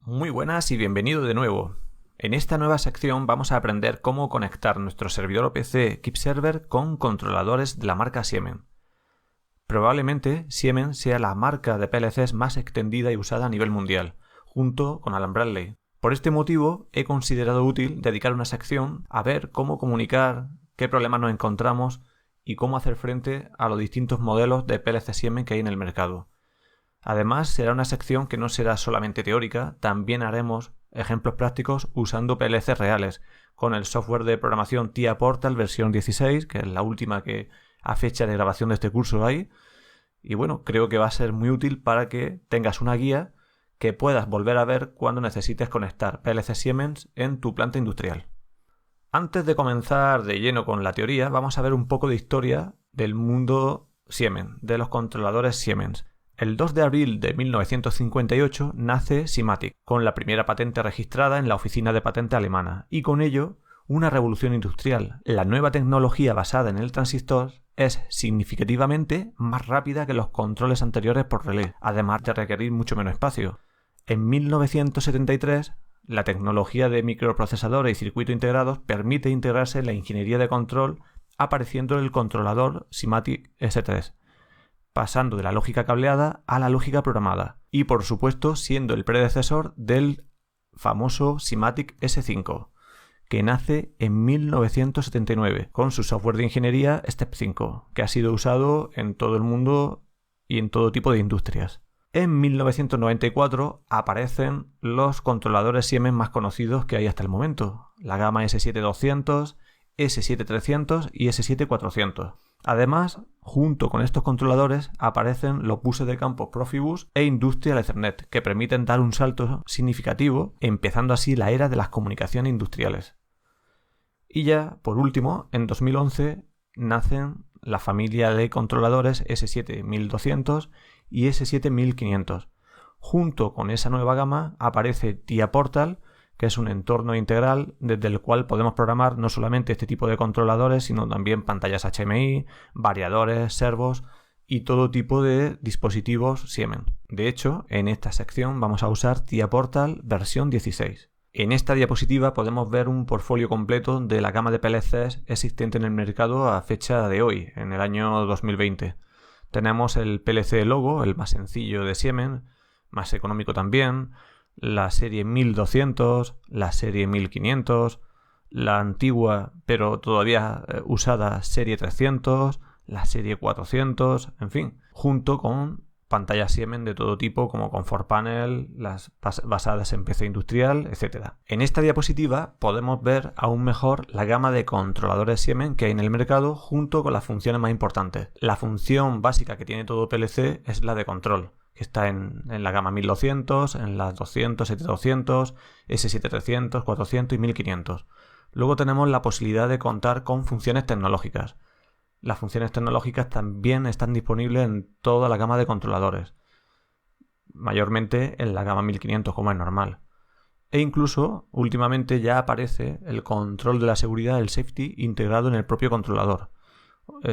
Muy buenas y bienvenido de nuevo. En esta nueva sección vamos a aprender cómo conectar nuestro servidor o PC KeepServer con controladores de la marca Siemens. Probablemente Siemens sea la marca de PLCs más extendida y usada a nivel mundial, junto con Allen Bradley. Por este motivo he considerado útil dedicar una sección a ver cómo comunicar, qué problemas nos encontramos y cómo hacer frente a los distintos modelos de PLC Siemens que hay en el mercado. Además, será una sección que no será solamente teórica, también haremos ejemplos prácticos usando PLCs reales, con el software de programación TIA Portal versión 16, que es la última que a fecha de grabación de este curso hay. Y bueno, creo que va a ser muy útil para que tengas una guía que puedas volver a ver cuando necesites conectar PLC Siemens en tu planta industrial. Antes de comenzar de lleno con la teoría, vamos a ver un poco de historia del mundo Siemens, de los controladores Siemens. El 2 de abril de 1958 nace Simatic, con la primera patente registrada en la Oficina de Patente alemana, y con ello una revolución industrial. La nueva tecnología basada en el transistor es significativamente más rápida que los controles anteriores por relé, además de requerir mucho menos espacio. En 1973, la tecnología de microprocesadores y circuitos integrados permite integrarse en la ingeniería de control, apareciendo el controlador Simatic S3. Pasando de la lógica cableada a la lógica programada y por supuesto siendo el predecesor del famoso Simatic S5, que nace en 1979 con su software de ingeniería Step 5, que ha sido usado en todo el mundo y en todo tipo de industrias. En 1994 aparecen los controladores Siemens más conocidos que hay hasta el momento, la gama S7200, S7300 y S7400. Además, junto con estos controladores aparecen los buses de campo Profibus e Industrial Ethernet, que permiten dar un salto significativo, empezando así la era de las comunicaciones industriales. Y ya, por último, en 2011 nacen la familia de controladores S7200 y S7500. Junto con esa nueva gama aparece TIA Portal, que es un entorno integral desde el cual podemos programar no solamente este tipo de controladores, sino también pantallas HMI, variadores, servos y todo tipo de dispositivos Siemens. De hecho, en esta sección vamos a usar TIA Portal versión 16. En esta diapositiva podemos ver un portfolio completo de la gama de PLCs existente en el mercado a fecha de hoy, en el año 2020. Tenemos el PLC Logo, el más sencillo de Siemens, más económico también, la serie 1200, la serie 1500, la antigua pero todavía usada serie 300, la serie 400, en fin, junto con pantallas Siemens de todo tipo como Comfort Panel, las basadas en PC industrial, etc. En esta diapositiva podemos ver aún mejor la gama de controladores Siemens que hay en el mercado junto con las funciones más importantes. La función básica que tiene todo PLC es la de control, que está en la gama 1200, en las 200, 7200, S7300, 400 y 1500. Luego tenemos la posibilidad de contar con funciones tecnológicas. Las funciones tecnológicas también están disponibles en toda la gama de controladores, mayormente en la gama 1500 como es normal. E incluso últimamente ya aparece el control de la seguridad, el safety, integrado en el propio controlador.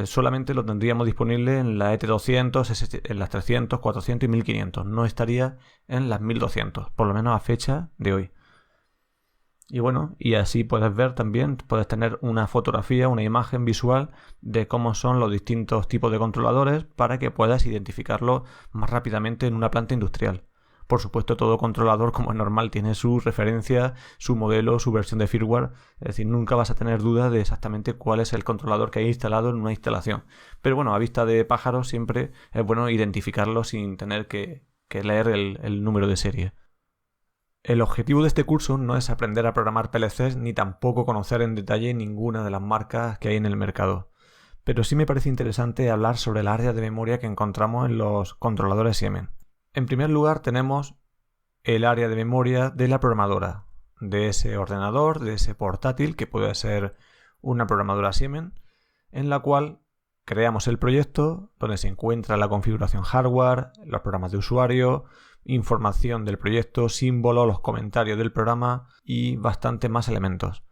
Solamente lo tendríamos disponible en la ET200, en las 300, 400 y 1500. No estaría en las 1200, por lo menos a fecha de hoy. Y bueno, y así puedes ver también, puedes tener una fotografía, una imagen visual de cómo son los distintos tipos de controladores para que puedas identificarlo más rápidamente en una planta industrial. Por supuesto, todo controlador, como es normal, tiene su referencia, su modelo, su versión de firmware. Es decir, nunca vas a tener dudas de exactamente cuál es el controlador que hay instalado en una instalación. Pero bueno, a vista de pájaro siempre es bueno identificarlo sin tener que leer el número de serie. El objetivo de este curso no es aprender a programar PLCs ni tampoco conocer en detalle ninguna de las marcas que hay en el mercado. Pero sí me parece interesante hablar sobre el área de memoria que encontramos en los controladores Siemens. En primer lugar tenemos el área de memoria de la programadora, de ese ordenador, de ese portátil que puede ser una programadora Siemens, en la cual creamos el proyecto donde se encuentra la configuración hardware, los programas de usuario, información del proyecto, símbolos, los comentarios del programa y bastante más elementos.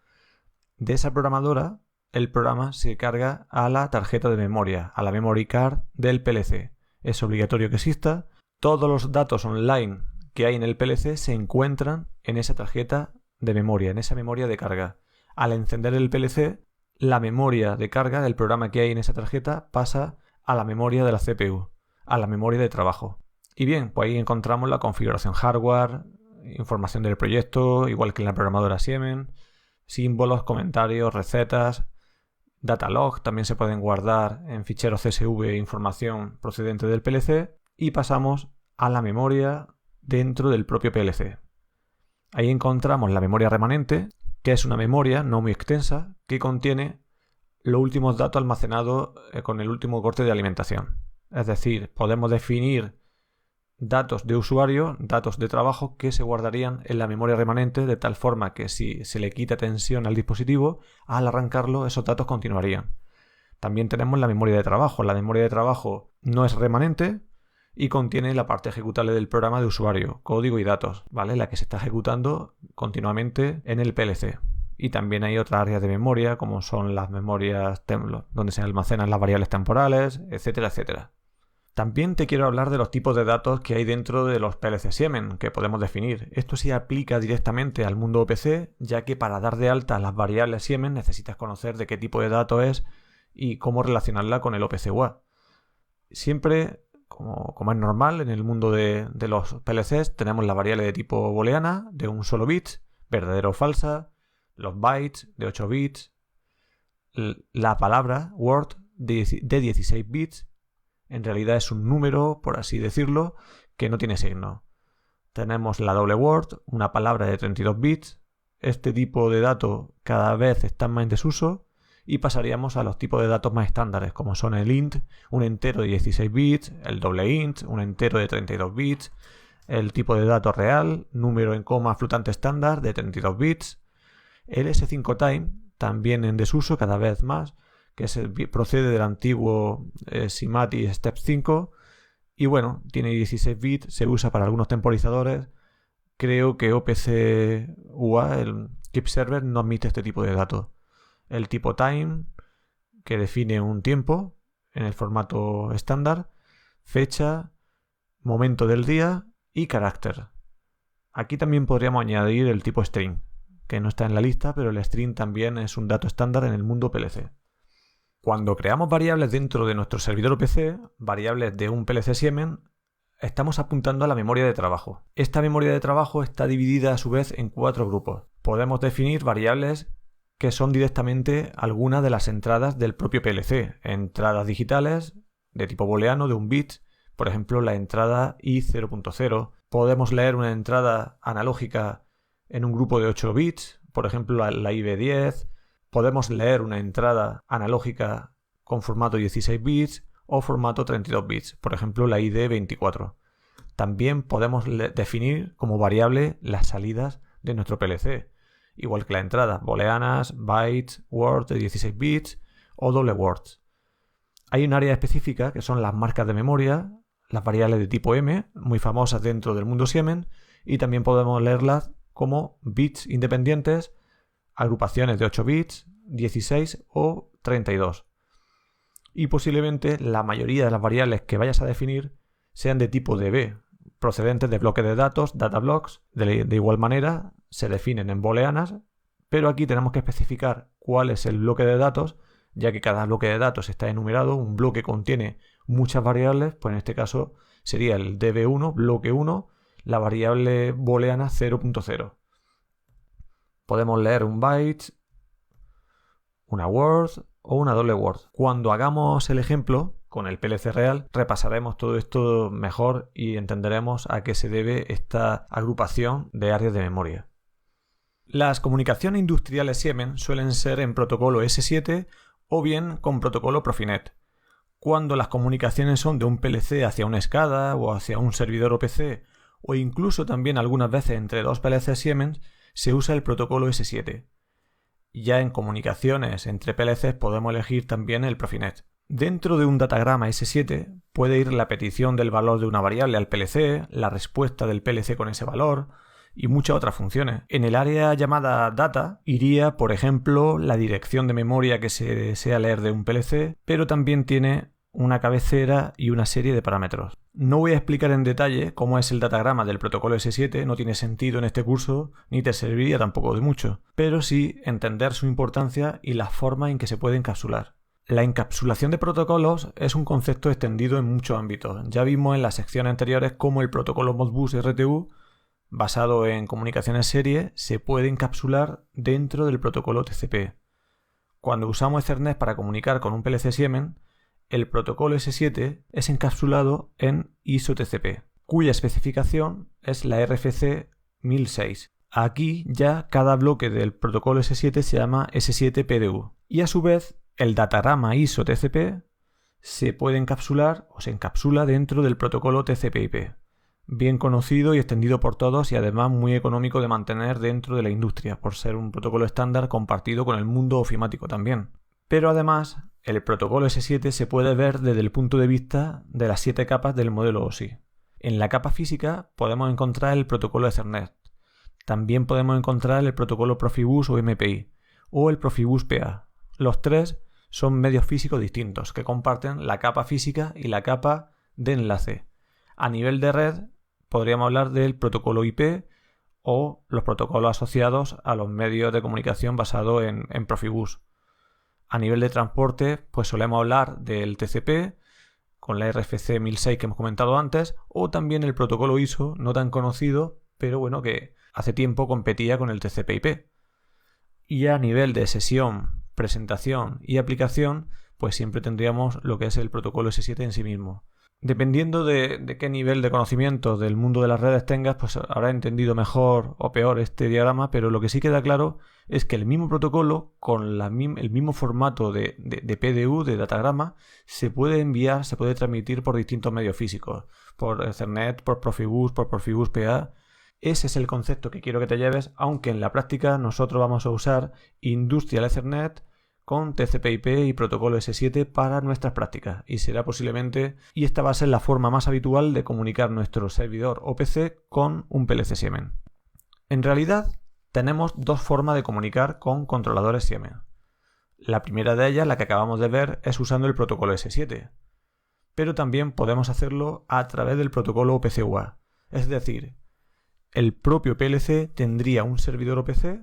De esa programadora, el programa se carga a la tarjeta de memoria, a la memory card del PLC. Es obligatorio que exista. Todos los datos online que hay en el PLC se encuentran en esa tarjeta de memoria, en esa memoria de carga. Al encender el PLC, la memoria de carga del programa que hay en esa tarjeta pasa a la memoria de la CPU, a la memoria de trabajo. Y bien, pues ahí encontramos la configuración hardware, información del proyecto, igual que en la programadora Siemens, símbolos, comentarios, recetas, datalog, también se pueden guardar en ficheros CSV información procedente del PLC, y pasamos a la memoria dentro del propio PLC. Ahí encontramos la memoria remanente, que es una memoria no muy extensa que contiene los últimos datos almacenados con el último corte de alimentación. Es decir, podemos definir datos de usuario, datos de trabajo que se guardarían en la memoria remanente de tal forma que si se le quita tensión al dispositivo, al arrancarlo esos datos continuarían. También tenemos la memoria de trabajo. La memoria de trabajo no es remanente y contiene la parte ejecutable del programa de usuario, código y datos, ¿vale? La que se está ejecutando continuamente en el PLC. Y también hay otras áreas de memoria, como son las memorias donde se almacenan las variables temporales, etcétera, etcétera. También te quiero hablar de los tipos de datos que hay dentro de los PLC Siemens que podemos definir. Esto se aplica directamente al mundo OPC, ya que para dar de alta las variables Siemens necesitas conocer de qué tipo de dato es y cómo relacionarla con el OPC UA. Siempre, como es normal en el mundo de los PLCs, tenemos la variable de tipo booleana de un solo bit, verdadera o falsa, los bytes de 8 bits, la palabra word de 16 bits, en realidad es un número, por así decirlo, que no tiene signo. Tenemos la double word, una palabra de 32 bits. Este tipo de dato cada vez está más en desuso y pasaríamos a los tipos de datos más estándares, como son el int, un entero de 16 bits, el doble int, un entero de 32 bits, el tipo de dato real, número en coma flotante estándar de 32 bits, el S5 time, también en desuso cada vez más, que procede del antiguo SIMATI Step 5 y bueno, tiene 16 bits, se usa para algunos temporizadores. Creo que OPC UA, el Keep Server, no admite este tipo de datos. El tipo time, que define un tiempo en el formato estándar, fecha, momento del día y carácter. Aquí también podríamos añadir el tipo string, que no está en la lista, pero el string también es un dato estándar en el mundo PLC. Cuando creamos variables dentro de nuestro servidor OPC, variables de un PLC Siemens, estamos apuntando a la memoria de trabajo. Esta memoria de trabajo está dividida a su vez en 4 grupos. Podemos definir variables que son directamente algunas de las entradas del propio PLC. Entradas digitales de tipo booleano de un bit, por ejemplo la entrada I0.0. Podemos leer una entrada analógica en un grupo de 8 bits, por ejemplo la IB10. Podemos leer una entrada analógica con formato 16 bits o formato 32 bits, por ejemplo la ID24. También podemos definir como variable las salidas de nuestro PLC, igual que la entrada, booleanas, bytes, word de 16 bits o double words. Hay un área específica que son las marcas de memoria, las variables de tipo M, muy famosas dentro del mundo Siemens, y también podemos leerlas como bits independientes, agrupaciones de 8 bits, 16 o 32. Y posiblemente la mayoría de las variables que vayas a definir sean de tipo DB, procedentes de bloques de datos, data blocks. De igual manera se definen en booleanas, pero aquí tenemos que especificar cuál es el bloque de datos, ya que cada bloque de datos está enumerado. Un bloque contiene muchas variables, pues en este caso sería el DB1, bloque 1, la variable booleana 0.0. Podemos leer un byte, una word o una double word. Cuando hagamos el ejemplo con el PLC real, repasaremos todo esto mejor y entenderemos a qué se debe esta agrupación de áreas de memoria. Las comunicaciones industriales Siemens suelen ser en protocolo S7 o bien con protocolo Profinet. Cuando las comunicaciones son de un PLC hacia una SCADA o hacia un servidor OPC o incluso también algunas veces entre dos PLC Siemens, se usa el protocolo S7. Ya en comunicaciones entre PLCs podemos elegir también el Profinet. Dentro de un datagrama S7 puede ir la petición del valor de una variable al PLC, la respuesta del PLC con ese valor y muchas otras funciones. En el área llamada Data iría, por ejemplo, la dirección de memoria que se desea leer de un PLC, pero también tiene una cabecera y una serie de parámetros. No voy a explicar en detalle cómo es el datagrama del protocolo S7, no tiene sentido en este curso, ni te serviría tampoco de mucho, pero sí entender su importancia y la forma en que se puede encapsular. La encapsulación de protocolos es un concepto extendido en muchos ámbitos. Ya vimos en las secciones anteriores cómo el protocolo Modbus RTU, basado en comunicaciones serie, se puede encapsular dentro del protocolo TCP. Cuando usamos Ethernet para comunicar con un PLC Siemens, el protocolo S7 es encapsulado en ISO-TCP, cuya especificación es la RFC 1006. Aquí ya cada bloque del protocolo S7 se llama S7-PDU. Y a su vez, el datagrama ISO-TCP se puede encapsular o se encapsula dentro del protocolo TCP/IP. Bien conocido y extendido por todos y además muy económico de mantener dentro de la industria, por ser un protocolo estándar compartido con el mundo ofimático también. Pero además, el protocolo S7 se puede ver desde el punto de vista de las 7 capas del modelo OSI. En la capa física podemos encontrar el protocolo Ethernet. También podemos encontrar el protocolo Profibus o MPI o el Profibus PA. Los tres son medios físicos distintos que comparten la capa física y la capa de enlace. A nivel de red podríamos hablar del protocolo IP o los protocolos asociados a los medios de comunicación basados en Profibus. A nivel de transporte, pues solemos hablar del TCP con la RFC 1006 que hemos comentado antes, o también el protocolo ISO, no tan conocido, pero bueno, que hace tiempo competía con el TCP/IP. Y a nivel de sesión, presentación y aplicación, pues siempre tendríamos lo que es el protocolo S7 en sí mismo. Dependiendo de qué nivel de conocimiento del mundo de las redes tengas, pues habrás entendido mejor o peor este diagrama, pero lo que sí queda claro es que el mismo protocolo, con el mismo formato de PDU, de datagrama, se puede enviar, se puede transmitir por distintos medios físicos, por Ethernet, por Profibus PA. Ese es el concepto que quiero que te lleves, aunque en la práctica nosotros vamos a usar Industrial Ethernet con TCP/IP y protocolo S7 para nuestras prácticas, y será posiblemente, y esta va a ser la forma más habitual de comunicar nuestro servidor o PC con un PLC Siemens. En realidad tenemos dos formas de comunicar con controladores Siemens. La primera de ellas, la que acabamos de ver, es usando el protocolo S7, pero también podemos hacerlo a través del protocolo OPC-UA, es decir, el propio PLC tendría un servidor OPC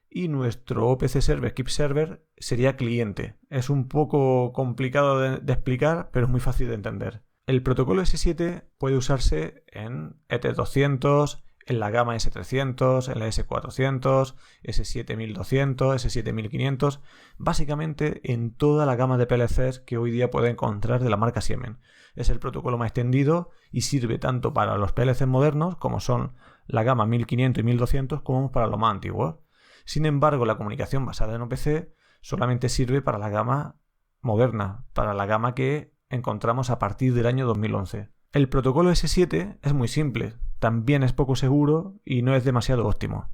y nuestro OPC Server Keep Server sería cliente. Es un poco complicado de explicar, pero es muy fácil de entender. El protocolo S7 puede usarse en ET200, en la gama S300, en la S400, S7200, S7500, básicamente en toda la gama de PLCs que hoy día puede encontrar de la marca Siemens. Es el protocolo más extendido y sirve tanto para los PLCs modernos, como son la gama 1500 y 1200, como para los más antiguos. Sin embargo, la comunicación basada en OPC solamente sirve para la gama moderna, para la gama que encontramos a partir del año 2011. El protocolo S7 es muy simple, también es poco seguro y no es demasiado óptimo.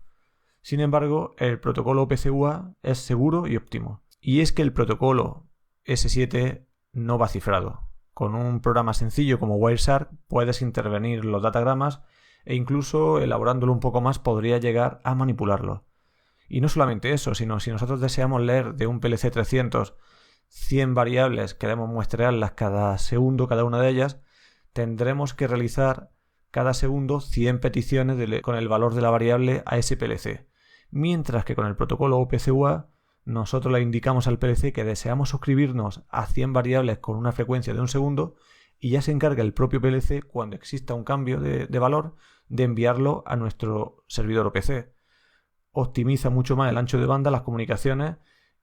Sin embargo, el protocolo OPC-UA es seguro y óptimo. Y es que el protocolo S7 no va cifrado. Con un programa sencillo como Wireshark puedes intervenir los datagramas e incluso elaborándolo un poco más podría llegar a manipularlo. Y no solamente eso, sino si nosotros deseamos leer de un PLC 300 100 variables, queremos muestrearlas cada segundo, cada una de ellas, tendremos que realizar cada segundo 100 peticiones con el valor de la variable a ese PLC. Mientras que con el protocolo OPC-UA nosotros le indicamos al PLC que deseamos suscribirnos a 100 variables con una frecuencia de un segundo y ya se encarga el propio PLC, cuando exista un cambio de valor, de enviarlo a nuestro servidor OPC. Optimiza mucho más el ancho de banda, las comunicaciones,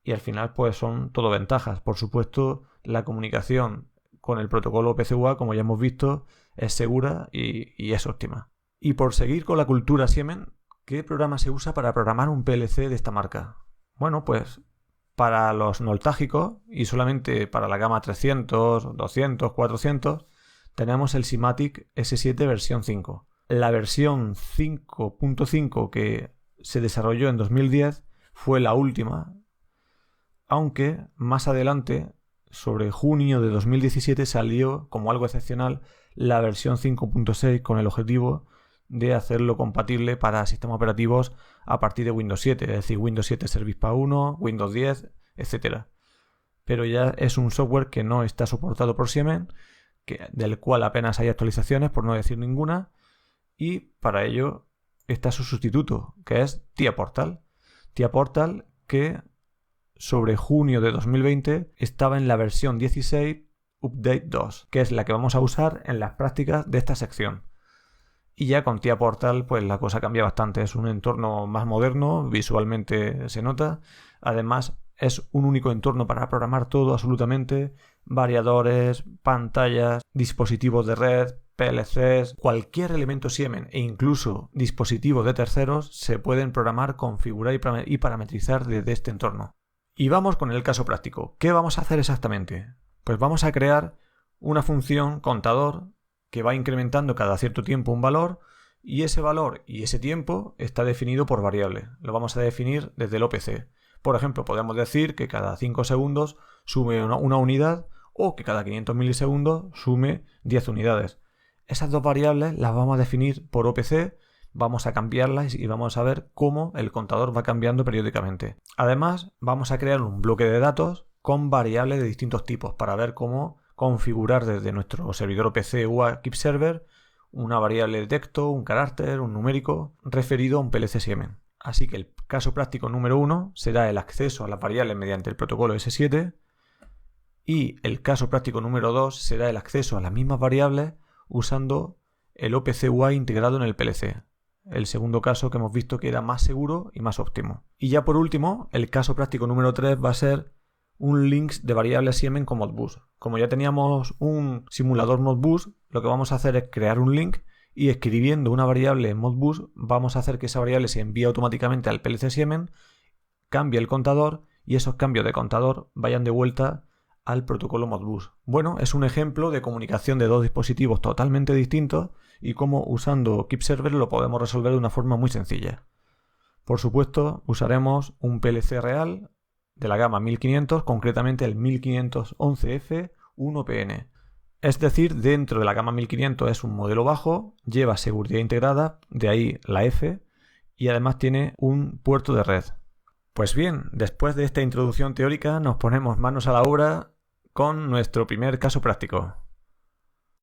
y al final pues son todo ventajas. Por supuesto, la comunicación con el protocolo OPC-UA, como ya hemos visto, es segura y es óptima. Y por seguir con la cultura Siemens, ¿qué programa se usa para programar un PLC de esta marca? Bueno, pues para los nostálgicos y solamente para la gama 300, 200, 400, tenemos el Simatic S7 versión 5. La versión 5.5 que se desarrolló en 2010 fue la última, aunque más adelante, sobre junio de 2017, salió como algo excepcional la versión 5.6 con el objetivo de hacerlo compatible para sistemas operativos a partir de Windows 7, es decir, Windows 7 Service Pack 1, Windows 10, etc. Pero ya es un software que no está soportado por Siemens, del cual apenas hay actualizaciones, por no decir ninguna, y para ello está su sustituto, que es TIA Portal. TIA Portal, que sobre junio de 2020 estaba en la versión 16 Update 2, que es la que vamos a usar en las prácticas de esta sección. Y ya con TIA Portal pues la cosa cambia bastante, es un entorno más moderno, visualmente se nota, además es un único entorno para programar todo absolutamente, variadores, pantallas, dispositivos de red, PLCs, cualquier elemento Siemens e incluso dispositivos de terceros se pueden programar, configurar y parametrizar desde este entorno. Y vamos con el caso práctico. ¿Qué vamos a hacer exactamente? Pues vamos a crear una función contador que va incrementando cada cierto tiempo un valor y ese valor y ese tiempo está definido por variable. Lo vamos a definir desde el OPC. Por ejemplo, podemos decir que cada 5 segundos sume una unidad o que cada 500 milisegundos sume 10 unidades. Esas dos variables las vamos a definir por OPC, vamos a cambiarlas y vamos a ver cómo el contador va cambiando periódicamente. Además, vamos a crear un bloque de datos con variables de distintos tipos para ver cómo configurar desde nuestro servidor OPC o Keep Server una variable de texto, un carácter, un numérico referido a un PLC Siemens. Así que el caso práctico número 1 será el acceso a las variables mediante el protocolo S7 y el caso práctico número 2 será el acceso a las mismas variables usando el OPC UI integrado en el PLC. El segundo caso que hemos visto que era más seguro y más óptimo. Y ya por último, el caso práctico número 3 va a ser un link de variables Siemens con Modbus. Como ya teníamos un simulador Modbus, lo que vamos a hacer es crear un link y escribiendo una variable en Modbus vamos a hacer que esa variable se envíe automáticamente al PLC Siemens, cambie el contador y esos cambios de contador vayan de vuelta al protocolo Modbus. Bueno, es un ejemplo de comunicación de dos dispositivos totalmente distintos y cómo usando Keep Server lo podemos resolver de una forma muy sencilla. Por supuesto, usaremos un PLC real de la gama 1500, concretamente el 1511F1PN. Es decir, dentro de la gama 1500 es un modelo bajo, lleva seguridad integrada, de ahí la F, y además tiene un puerto de red. Pues bien, después de esta introducción teórica nos ponemos manos a la obra con nuestro primer caso práctico.